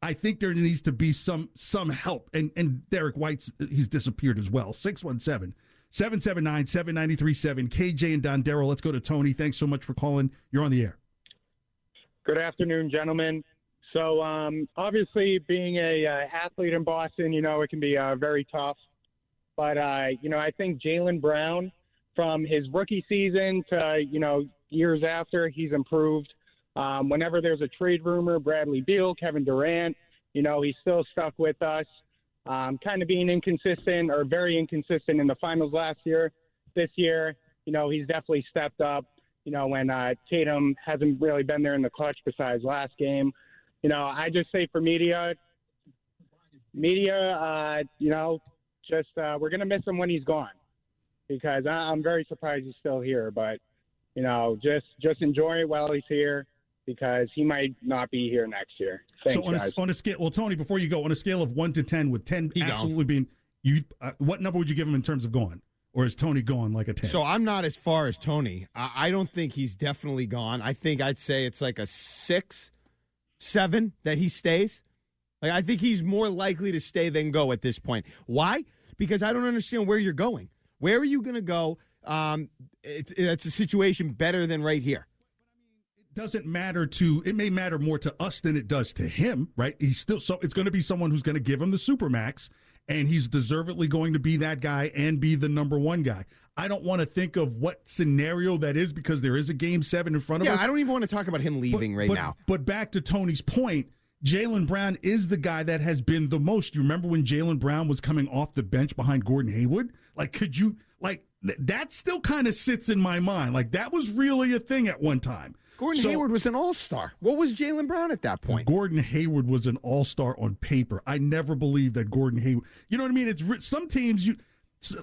I think there needs to be some help. And Derek White's, he's disappeared as well. 617-779-7937. KJ and Don Darrell. Let's go to Tony. Thanks so much for calling. You're on the air. Good afternoon, gentlemen. So obviously being a athlete in Boston, it can be very tough. But, I think Jaylen Brown, from his rookie season to, years after, he's improved. Whenever there's a trade rumor, Bradley Beal, Kevin Durant, he's still stuck with us. Kind of being inconsistent or very inconsistent in the finals last year. This year, he's definitely stepped up, when Tatum hasn't really been there in the clutch besides last game. I just say for media, we're going to miss him when he's gone, because I'm very surprised he's still here. But, just enjoy it while he's here, because he might not be here next year. Thanks, guys. On a scale, well, Tony, before you go, on a scale of 1 to 10, with 10 absolutely being, what number would you give him in terms of gone? Or is Tony gone like a 10? So I'm not as far as Tony. I don't think he's definitely gone. I think I'd say it's like a 6, 7 that he stays. Like, I think he's more likely to stay than go at this point. Why? Because I don't understand where you're going. Where are you going to go? It's a situation better than right here. Doesn't matter it may matter more to us than it does to him, right? He's still, so it's going to be someone who's going to give him the supermax, and he's deservedly going to be that guy and be the number one guy. I don't want to think of what scenario that is, because there is a game 7 in front of us. Yeah, I don't even want to talk about him leaving now. But back to Tony's point, Jaylen Brown is the guy that has been the most. You remember when Jaylen Brown was coming off the bench behind Gordon Hayward? Like, could you, that still kind of sits in my mind. Like, that was really a thing at one time. Gordon Hayward was an all-star. What was Jaylen Brown at that point? Gordon Hayward was an all-star on paper. I never believed that Gordon Hayward. You know what I mean? It's some teams,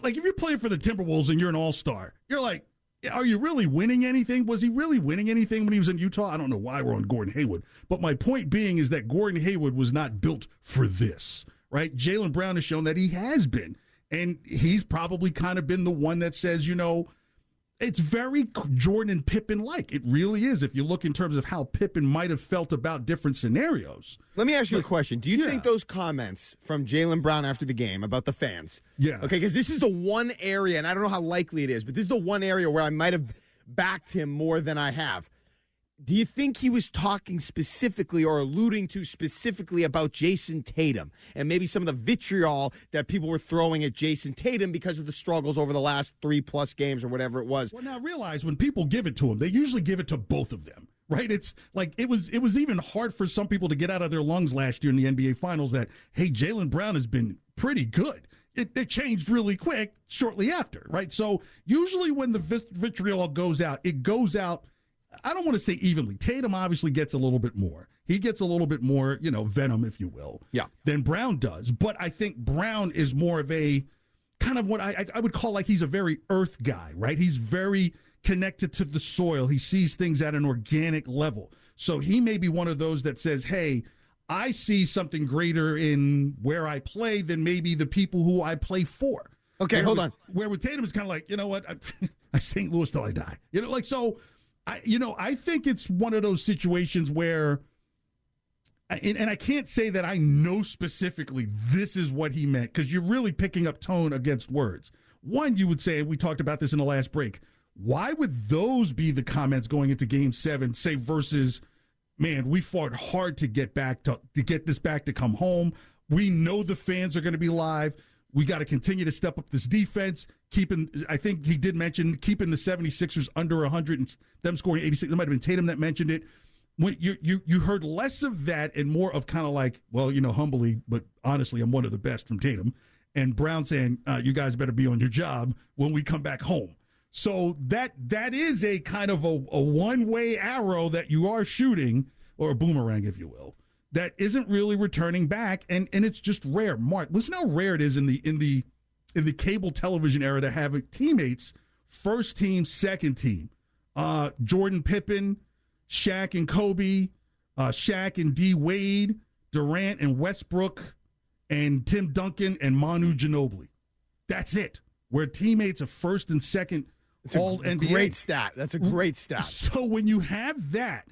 like if you're playing for the Timberwolves and you're an all-star, you're like, are you really winning anything? Was he really winning anything when he was in Utah? I don't know why we're on Gordon Hayward. But my point being is that Gordon Hayward was not built for this, right? Jaylen Brown has shown that he has been. And he's probably kind of been the one that says, it's very Jordan and Pippen-like. It really is, if you look in terms of how Pippen might have felt about different scenarios. Let me ask you a question. Do you think those comments from Jaylen Brown after the game about the fans? Yeah. Okay, because this is the one area, and I don't know how likely it is, but this is the one area where I might have backed him more than I have. Do you think he was talking specifically or alluding to specifically about Jayson Tatum and maybe some of the vitriol that people were throwing at Jayson Tatum because of the struggles over the last 3+ games or whatever it was? Well, now realize when people give it to him, they usually give it to both of them, right? It's like it was even hard for some people to get out of their lungs last year in the NBA Finals that, hey, Jaylen Brown has been pretty good. It changed really quick shortly after, right? So usually when the vitriol goes out, it goes out, I don't want to say evenly. Tatum obviously gets a little bit more. He gets a little bit more, venom, if you will, than Brown does. But I think Brown is more of a kind of what I would call like he's a very earth guy, right? He's very connected to the soil. He sees things at an organic level. So he may be one of those that says, hey, I see something greater in where I play than maybe the people who I play for. Okay, hold on. Where with Tatum is kind of like, you know what, I St. Louis till I die. So... I think it's one of those situations where, and I can't say that I know specifically this is what he meant, because you're really picking up tone against words. One, you would say, we talked about this in the last break, why would those be the comments going into Game 7, say, versus, man, we fought hard to get this back to come home. We know the fans are going to be live. We got to continue to step up this defense, I think he did mention keeping the 76ers under 100 and them scoring 86. It might have been Tatum that mentioned it. When you heard less of that and more of kind of like, well, humbly, but honestly, I'm one of the best from Tatum. And Brown saying, you guys better be on your job when we come back home. So that is a kind of a one-way arrow that you are shooting, or a boomerang, if you will, that isn't really returning back, and it's just rare. Mark, listen how rare it is in the cable television era to have teammates, first team, second team. Jordan, Pippen, Shaq and Kobe, Shaq and D. Wade, Durant and Westbrook, and Tim Duncan and Manu Ginobili. That's it. Where teammates are first and second all NBA. Great stat. That's a great stat. So when you have that,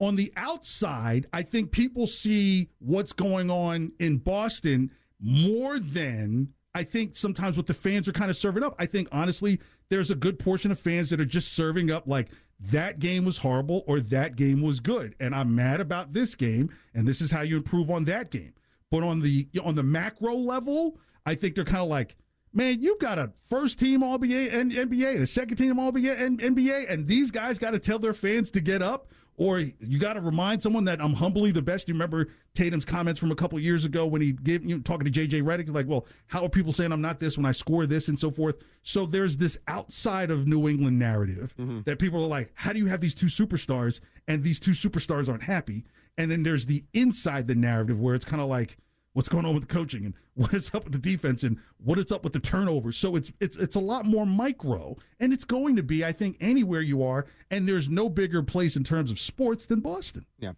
on the outside, I think people see what's going on in Boston more than I think sometimes what the fans are kind of serving up. I think, honestly, there's a good portion of fans that are just serving up like that game was horrible or that game was good. And I'm mad about this game, and this is how you improve on that game. But on the macro level, I think they're kind of like, man, you got a first-team All-NBA and NBA and a second-team All-NBA and NBA, and these guys got to tell their fans to get up, or you got to remind someone that I'm humbly the best. You remember Tatum's comments from a couple of years ago when he gave talking to J.J. Redick, like, well, how are people saying I'm not this when I score this and so forth? So there's this outside of New England narrative that people are like, how do you have these two superstars and these two superstars aren't happy? And then there's the inside the narrative where it's kind of like, what's going on with the coaching and what is up with the defense and what is up with the turnovers. So it's a lot more micro, and it's going to be, I think, anywhere you are, and there's no bigger place in terms of sports than Boston. Yeah.